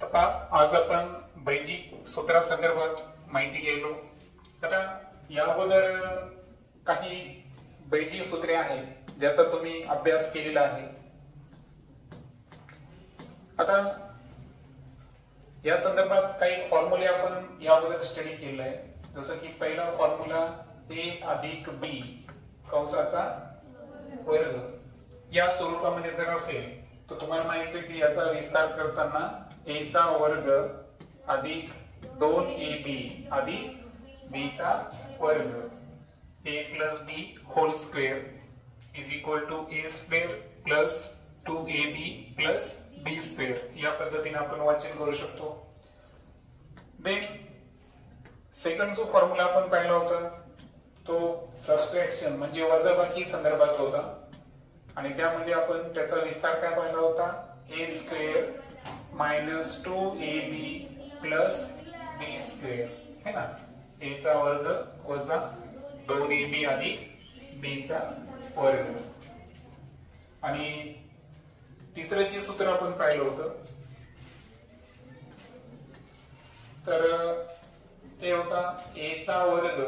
आता आज आपण बैजिक सूत्रासंदर्भात माहिती घेलो. आता या अगोदर काही बैजिक सूत्रे आहेत ज्याचा तुम्ही अभ्यास केलेला आहे. आता या संदर्भात काही फॉर्म्युले आपण या अगोदर स्टडी केलेला आहे. जसं की पहिला फॉर्म्युला a अधिक b कंसाचा वर्ग या स्वरूपामध्ये जर असेल तर तुम्हाला माहिती आहे की याचा विस्तार करताना a चा वर्ग अधिक 2ab अधिक b चा वर्ग a plus b whole square is equal to a square plus 2ab plus b square या पद्धतीने आपण वाचन करू शकतो. देन सेकंड जो फॉर्म्युला आपण पाहिला होता तो सबट्रॅक्शन म्हणजे वजाबाकी संदर्भात होता आणि त्यामध्ये आपण त्याचा विस्तार काय पाहिला होता a square minus 2ab plus b square है ना. a चा वर्ग वजा 2ab अधिक b चा वर्ग. आणि तिसरं जे सूत्र आपण पाहिलं होतं तर ते होता a चा वर्ग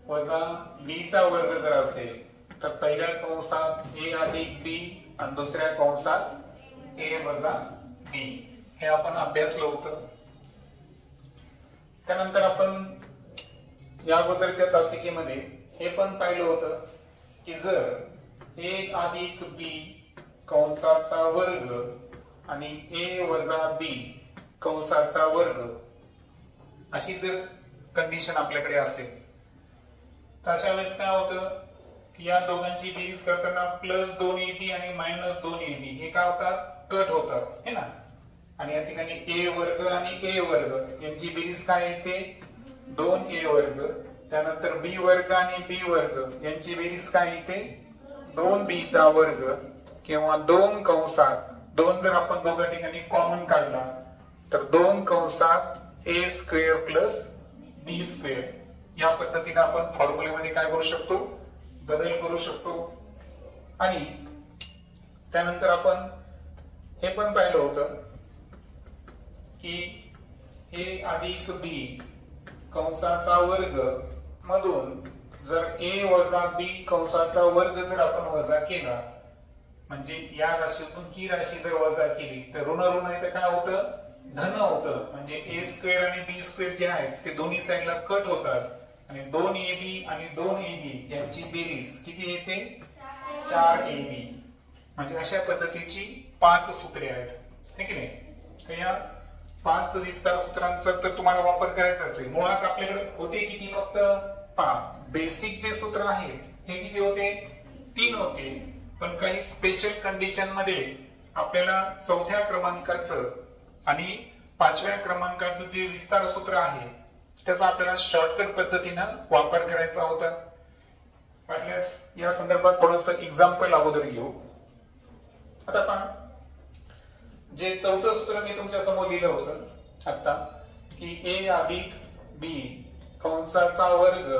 वजा b चा वर्ग जर असेल तर पहिल्या कंसात a अधिक b आणि दुसऱ्या कंसात a वजा b हे आपण अभ्यासलं होतं. त्यानंतर आपण या अगोदरच्या तासिकेमध्ये हे पण पाहिलं होतं की जर a अधिक b कंसाचा वर्ग आणि a वजा b कंसाचा वर्ग अशी जर कंडिशन आपल्याकडे असेल तर अशा वेळेस काय होतं की या दोघांची बेरीज करताना प्लस 2ab आणि मायनस 2ab हे काय होतात कट होतात है ना. आणि या ठिकाणी a वर्ग आणि a वर्ग यांची बेरीज काय येते 2a वर्ग. त्यानंतर b वर्ग आणि b वर्ग यांची बेरीज काय येते 2b चा वर्ग किंवा 2 कंसात 2 जर आपण दोघा ठिकाणी कॉमन काढला तर 2 कंसात a square plus b square या पद्धतीने आपण फॉर्म्युलेमध्ये काय करू शकतो बदल करू शकतो. आणि त्यानंतर आपण हे पण पाहिलं होतं की a अधिक b कंसाचा वर्ग मधून जर a वजा b कंसाचा वर्ग जर आपण वजा केला म्हणजे या राशीतून ही राशी जर वजा केली तर ऋण ऋण इथे काय होतं धन होतं. म्हणजे a स्क्वेअर आणि b स्क्वेअर जे आहेत ते दोन्ही साइडला कट होतात आणि 2ab आणि 2ab यांची बेरीज किती येते 4ab. म्हणजे अशा पद्धतीची 5 सूत्रे आहेत ठीक आहे. तर या 5 विस्तार सूत्रांचा तर तुम्हाला वापर करायचा असेल. मुळात आपल्याकडे होते किती फक्त 5 बेसिक जे सूत्र आहेत हे किती होते 3 होते. पण काही स्पेशल कंडिशन मध्ये आपल्याला 4थ्या क्रमांकाचं आणि 5व्या क्रमांकाचं जे विस्तार सूत्र आहे त्याचा आपल्याला शॉर्टकट पद्धतीनं वापर करायचा होता. वाटल्यास या संदर्भात थोडस एक्झाम्पल अगोदर घेऊ. आता पहा जे 4थं सूत्र मी तुमच्या समोर लिहिलं होतं आता की a अधिक b कंसाचा वर्ग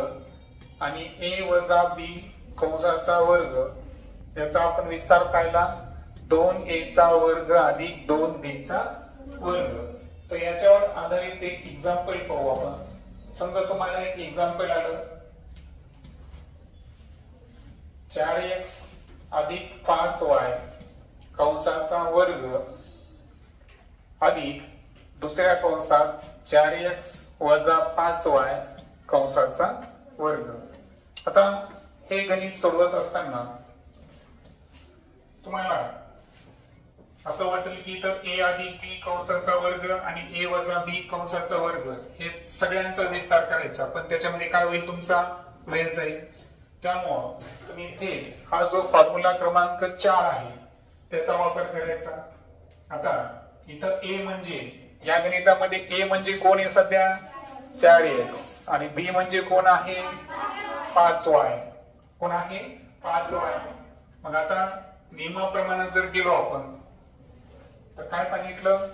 आणि a वजा b कंसाचा वर्ग याचा आपण विस्तार पाहिला 2a चा वर्ग अधिक 2b चा वर्ग. तर याच्यावर आधारित एक एक्झाम्पल पाहू आपण. समजा तुम्हाला एक एक्झाम्पल आलं 4x अधिक 5y कंसाचा वर्ग अधिक दुसऱ्या कंसात 4x वजा 5y कंसाचा वर्ग. आता हे गणित सोडवत असताना तुम्हाला असं वाटेल की तर a अधिक b कंसाचा वर्ग आणि a वजा b कंसाचा वर्ग हे सगळ्यांचा विस्तार करायचा पण त्याच्यामध्ये काय होईल तुमचा वेळ जाईल. त्यामुळं तुम्ही थेट हा जो फॉर्म्युला क्रमांक 4 आहे त्याचा वापर करायचा. आता इथं a म्हणजे या गणितामध्ये a म्हणजे कोण आहे सध्या 4x आणि b म्हणजे कोण आहे 5y. कोण आहे 5y. मग आता नियमाप्रमाणे जर गेलो आपण तर काय सांगितलं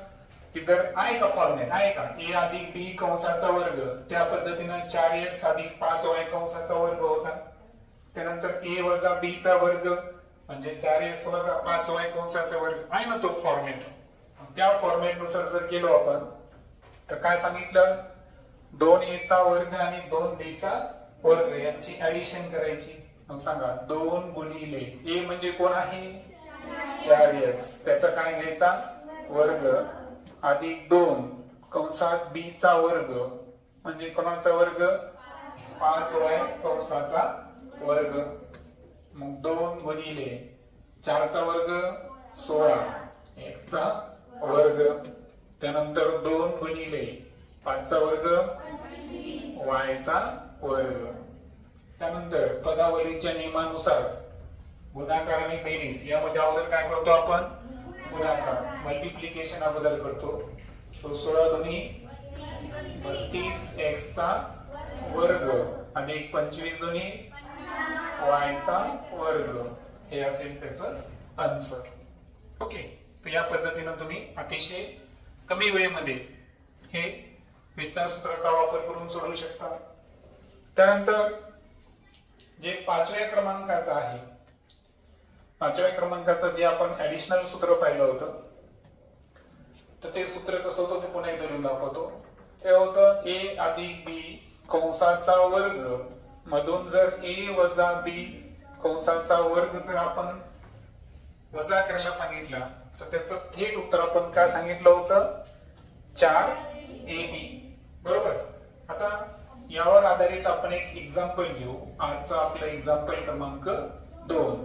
की जर आहे का फॉर्म्युला आहे का a अधिक b कंसाचा वर्ग त्या पद्धतीने 4x अधिक 5y कंसाचा वर्ग होता. त्यानंतर a वजा b चा वर्ग म्हणजे 4x वजा 5y कंसाचा वर्ग आहे ना तो फॉर्म्युला. त्या फॉर्मॅट नुसार जर केलो आपण तर काय सांगितलं, 2a चा वर्ग आणि 2b चा वर्ग यांची ऍडिशन करायची. मग सांगा 2 गुणिले a म्हणजे कोण आहे 4x, त्याचा काय घ्यायचा वर्ग अधिक 2 कंसात b चा वर्ग म्हणजे कोणाचा वर्ग 5y कंसाचा वर्ग. मग 2 गुणिले 4 चा वर्ग 16 x चा वर्ग, त्यानंतर 2 गुणिले 5 चा वर्ग y चा वर्ग. त्यानंतर पदावलीच्या नियमानुसार गुणाकार आणि बेरीज यामध्ये अगोदर काय करतो आपण, गुणाकार मल्टिप्लिकेशन अगोदर करतो. तो 16 दुनी 32 x चा वर्ग आणि 25 दुनी y चा वर्ग, हे असेल त्याचं आन्सर. ओके, तर या पद्धतीने तुम्ही अतिशय कमी वेळेमध्ये हे विस्तार सूत्राचा वापर करून सोडवू शकता. त्यानंतर जे 5व्या क्रमांकाचं आहे, 5व्या क्रमांकाचं जे आपण ऍडिशनल सूत्र पाहिलं होतं, तर ते सूत्र कसं होतं ते पुन्हा एकदा लिहून दाखवतो. ते होतं a अधिक b कंसाचा वर्ग मधून जर a वजा b कंसाचा वर्ग जर आपण वजा करायला सांगितला तर त्याचं थेट उत्तर आपण काय सांगितलं होतं 4ab. बरोबर. आता यावर आधारित आपण एक एक्झाम्पल घेऊ. आजचं आपलं एक्झाम्पल क्रमांक 2.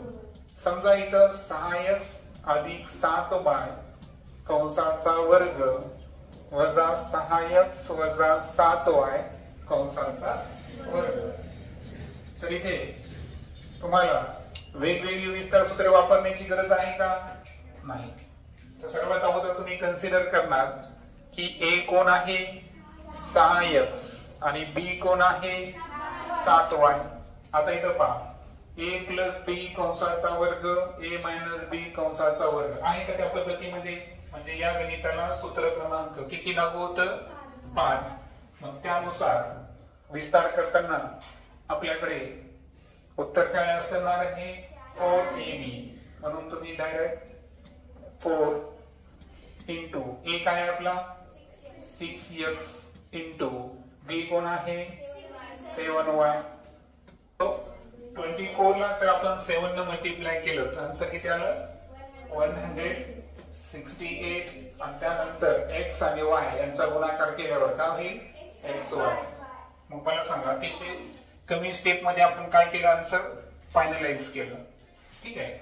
समजा इथं 6x अधिक 7y कंसाचा वर्ग वजा 6x वजा 7y कंसाचा वर्ग. तर इथे तुम्हाला वेगवेगळी विस्तार सूत्रे वापरण्याची गरज आहे का, नाही. तर सर्वात अगोदर तुम्ही कन्सिडर करणार की a कोण आहे 6x आणि b कोण आहे 7y. आता इथं पहा a प्लस b कंसाचा वर्ग a मायनस b कंसाचा वर्ग आहे का त्या पद्धतीमध्ये. म्हणजे या गणिताला सूत्र क्रमांक किती लागू होतं 5. मग त्यानुसार विस्तार करताना आपल्याकडे उत्तर काय असणार आहे 4ab. म्हणून तुम्ही डायरेक्ट 4 इंटू a काय आपला 6x इंटू b कोण आहे 7y. 24 ला जर आपण 7 ने मल्टिप्लाय केलं तर आन्सर किती आलं 168. आणि त्यानंतर x आणि y यांचा गुणाकार केल्यावर काय होईल xy. मग मला सांगा अतिशय कमी स्टेप मध्ये आपण काय केलं, आन्सर फायनलाइज केलं. ठीक आहे.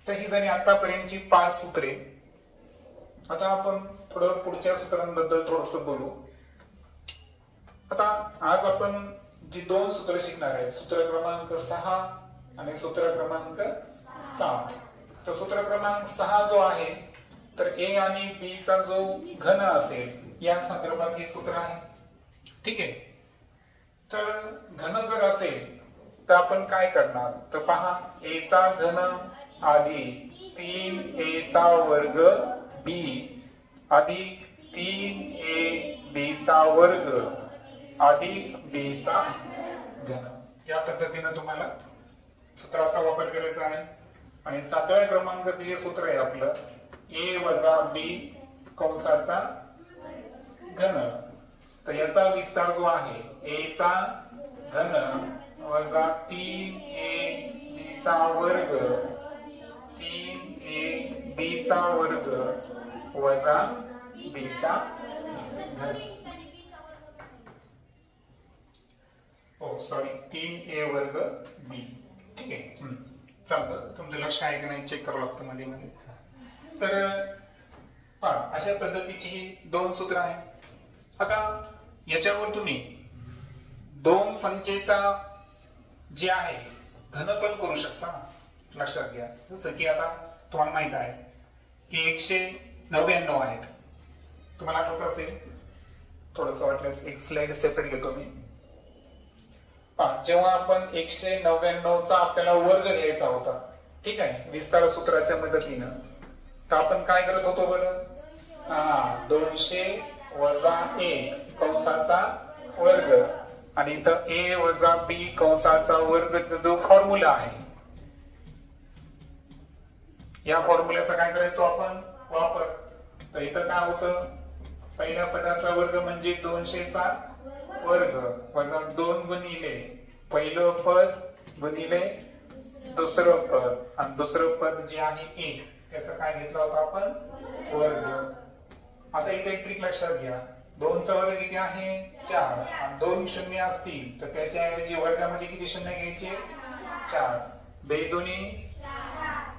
तर ही झाली आतापर्यंतची 5 सूत्रे. आता आपण थोडं पुढच्या सूत्रांबद्दल थोडस बोलू. आता आज आपण जी 2 सूत्र शिकणार आहे, सूत्र क्रमांक 6 आणि सूत्र क्रमांक 7. तर सूत्र क्रमांक 6 जो आहे तर a आणि b चा जो घन असेल या संदर्भात हे सूत्र आहे. ठीक आहे. तर घन जर असेल तर आपण काय करणार, तर पहा a चा घन अधिक 3a चा वर्ग b अधिक 3ab चा वर्ग अधिक b चा घन. या पद्धतीने तुम्हाला सूत्राचा वापर करायचा आहे. आणि 7व्या क्रमांकाचे जे सूत्र आहे आपलं a वजा b कंसाचा घन. तर याचा विस्तार जो आहे a चा घन वजा 3ab चा वर्ग 3ab चा वर्ग वजा b चा घन. हो सॉरी 3a वर्ग b. ठीक आहे. चालतं. तुमचं लक्ष आहे की नाही चेक करावं लागतं मध्ये मध्ये. तर अशा पद्धतीची ही 2 सूत्र आहे. आता याच्यावर तुम्ही 2 संख्येचा जे आहे घनफल करू शकता. लक्षात घ्या. जसं की आता तुम्हाला माहित आहे की 199 आहेत. तुम्हाला आठवत असेल, थोडस वाटल्यास एक स्लाइड सेपरेट घेतो मी. जेव्हा आपण 199 चा आपल्याला वर्ग घ्यायचा होता, ठीक आहे, विस्तार सूत्राच्या मदतीनं, तर आपण काय करत होतो बरं, 200 वजा 1 कंसाचा वर्ग आणि इथं a वजा b कंसाचा वर्गचा जो फॉर्म्युला आहे, या फॉर्म्युल्याचा काय करायचो आपण वापर. तर इथं काय होतं, पहिल्या पदाचा वर्ग म्हणजे 200चा वर्ग वजा 2 गुणिले पहिलं पद गुणिले दुसरं पद, आणि दुसरं पद जे आहे 1 त्याचं काय घेतलं होतं आपण, वर्ग. आता इथे एक ट्रिक लक्षात घ्या, 2चा वर्ग किती आहे 4, आणि 2 शून्य असतील तर त्याच्याऐवजी वर्गामध्ये किती शून्य घ्यायचे 4, 2 दुनी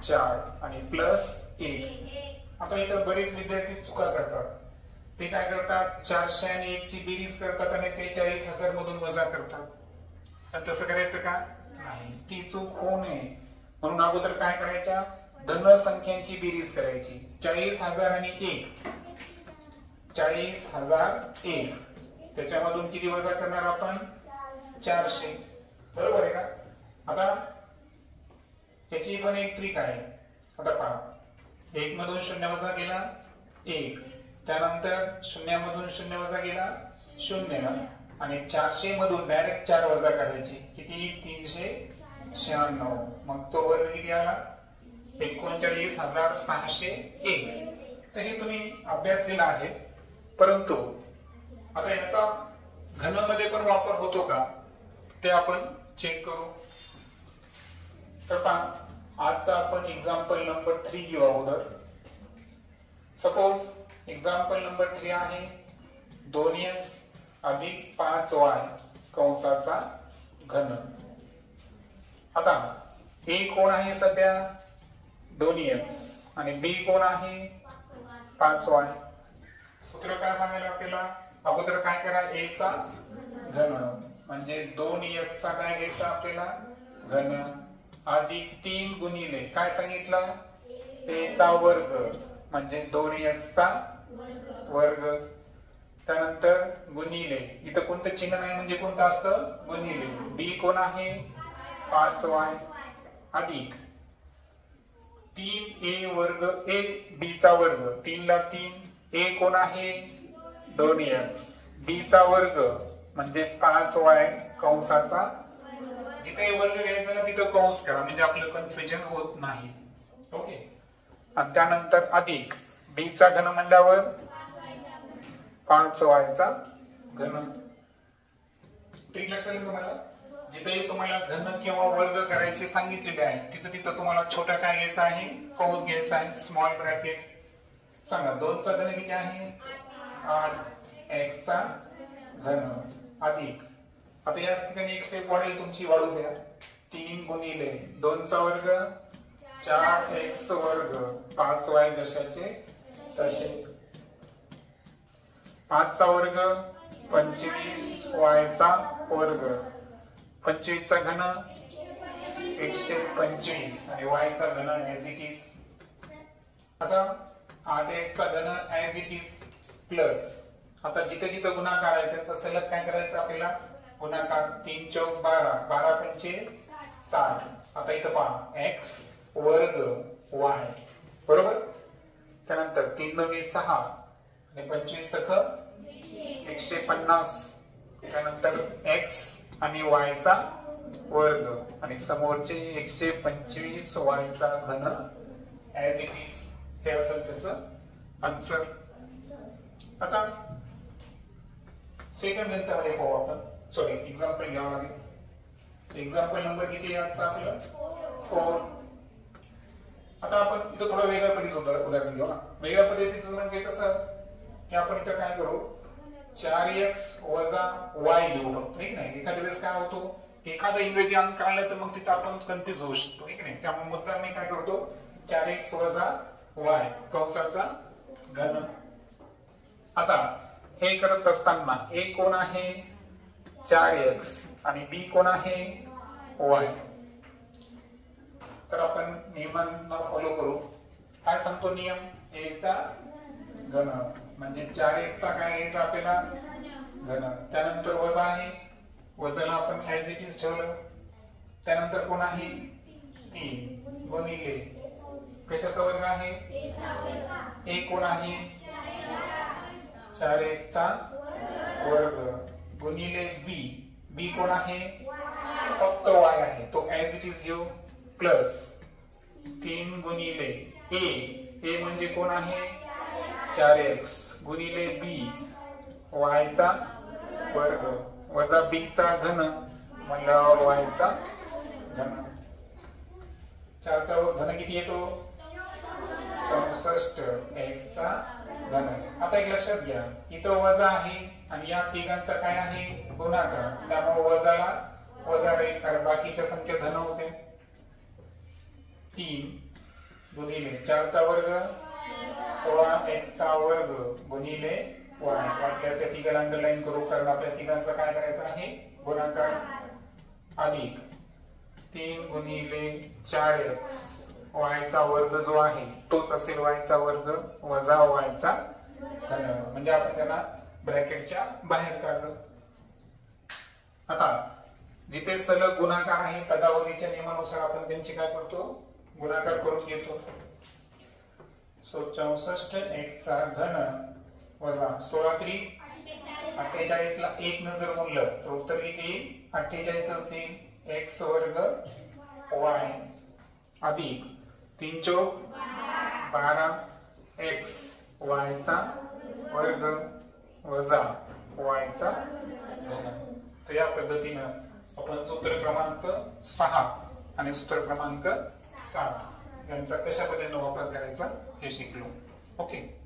4 आणि प्लस 1. आता इथं बरेच विद्यार्थी चुका करतात, ते काय करतात 400 आणि 1 ची बेरीज करतात आणि 43,000 मधून वजा करतात. तर तसं करायचं का नाही, ती चूक होऊ नये म्हणून अगोदर काय करायच्या, धन संख्यांची बेरीज करायची. 40,000 आणि 1, 40,001 त्याच्यामधून किती वजा करणार आपण 400, बरोबर आहे का. आता याची पण एक ट्रिक आहे. आता पहा, 1 मधून 0 वजा केला 1, त्यानंतर 0 मधून 0 वजा केला 0, आणि 400 मधून डायरेक्ट 4 वजा करायची, किती 396. मग तो वर्ग किती आला 39,601. तर हे तुम्ही अभ्यासलेला आहे, परंतु आता याचा घनामध्ये पण वापर होतो का ते आपण चेक करू. तर पहा, आजचा आपण एक्झाम्पल नंबर 3 घेऊ अगोदर. सपोज एक्झाम्पल नंबर 3 आहे 2x अधिक 5y कंसाचा घन. आता a कोण आहे सध्या 2x आणि b कोण आहे 5y. सूत्र काय सांगायला आपल्याला, अगोदर काय करा a चा घन म्हणजे 2x चा काय घ्यायचा आपल्याला घन, अधिक 3 गुणिले काय सांगितलं a चा वर्ग म्हणजे 2x चा वर्ग, त्यानंतर गुणिले इथं कोणतं चिन्ह नाही म्हणजे कोणतं असतं गुणिले, b कोण आहे 5y अधिक 3a वर्ग a b चा वर्ग, 3 ला 3, a कोण आहे 2x, b चा वर्ग म्हणजे 5y कंसाचा, जिथे वर्ग घ्यायचा ना तिथं कंस करा म्हणजे आपलं कन्फ्युजन होत नाही. ओके, आणि त्यानंतर अधिक b चा घन म्हणल्यावर 5y चा घन. ठीक लक्षात येईल तुम्हाला, जिथे तुम्हाला घन किंवा वर्ग करायचे सांगितलेले आहे तिथं तिथं तुम्हाला छोटा काय घ्यायचा आहे कंस घ्यायचा आहे, स्मॉल ब्रॅकेट. सांगा 2 चा घन किती आहे 8x चा घन अधिक, आता या ठिकाणी एक स्टेप वाढेल तुमची, वाढू द्या, 3 गुणिले 2 चा वर्ग 4x वर्ग 5y जशाचे तसे, 5 चा वर्ग 25y चा वर्ग, 25 चा घन 125 आणि y चा घन ऍज इट इज. आता 8x चा घन ऍज इट इज प्लस, आता जिथे जिथे गुणाकार आहे त्याचा सलग काय करायचं आपल्याला गुणाकार, 3 चौक 12, 12 पंचे 60. आता इथं पहा x वर्ग y बरोबर, त्यानंतर 3 दुनी 6 आणि 25 सख 150, त्यानंतर x आणि y चा वर्ग आणि समोरचे 125 y चा घन ऍज इट इज, हे असेल त्याचं आन्सर. आता सेकंड गणितामध्ये पाहू आपण, सॉरी एक्झाम्पल घ्यावं लागेल. एक्झाम्पल नंबर किती आहे आजचा आपला 4. आता आपण इथं थोडं वेगळ्या पद्धतीचं उदाहरण घेऊ ना. वेगळ्या पद्धतीचं म्हणजे कसं की आपण इथं काय करू 4x वजा y लिहू, ठीक नाही. एखाद्या वेळेस काय होतो एखादा इंग्रजी अंक आला तर मग तिथं आपण कन्फ्युज होऊ शकतो, ठीक नाही. त्यामुळे मुद्दा मी काय करतो 4x वजा y कंसाचा घन. आता हे करत असताना a कोण आहे 4x आणि b कोण आहे y. तर आपण नियमांना फॉलो करू. काय सांगतो नियम, a चा घन म्हणजे 4x चा काय घ्यायचा आपल्याला घन, त्यानंतर वजा आहे, वजाला आपण ऍज इट इज ठेवलं, त्यानंतर कोण आहे 3 गुणिले कशाचा वर्ग आहे a कोण आहे 4x चा वर्ग गुणिले b कोण आहे फक्त y आहे तो ऍज इट इज घेऊ, प्लस 3 गुणिले a म्हणजे कोण आहे 4x गुणिले b y चा वर्ग वजा b चा घन म्हणल्यावर y चा घन. 4 चा घन किती येतो 64 x चा घन. आता एक लक्षात घ्या इथं वजा आहे आणि या तिघांचा काय आहे गुणाकार, त्यामुळे वजाला वजा राहील कारण बाकीच्या संख्या धन होते. 3 गुणिले 4 चा वर्ग 16x चा वर्ग गुणिले y. वाटल्यास या तिघाला अंडरलाईन करू कारण आपल्या तिघांचा काय करायचा आहे गुणाकार अधिक 3 गुणिले 4x y चा वर्ग जो आहे तोच असेल y चा वर्ग वजा y चा घन. म्हणजे आपण त्यांना ब्रॅकेटच्या बाहेर काढलं. आता जिथे सलग गुणाकार आहे पदावलीच्या नियमानुसार आपण त्यांची काय करतो गुणाकार करून घेतो. 64x चा घन वजा 16 त्रिक 48 ला 1 न जर म्हणलं तर उत्तर किती येईल 48 असेल x वर्ग y अधिक 3 चौक 12 x y चा वर्ग वजा y चा घन. तर या पद्धतीनं आपण सूत्र क्रमांक 6 आणि सूत्र क्रमांक 7 यांचा कशा पद्धतीने वापर करायचा हे शिकलो. ओके.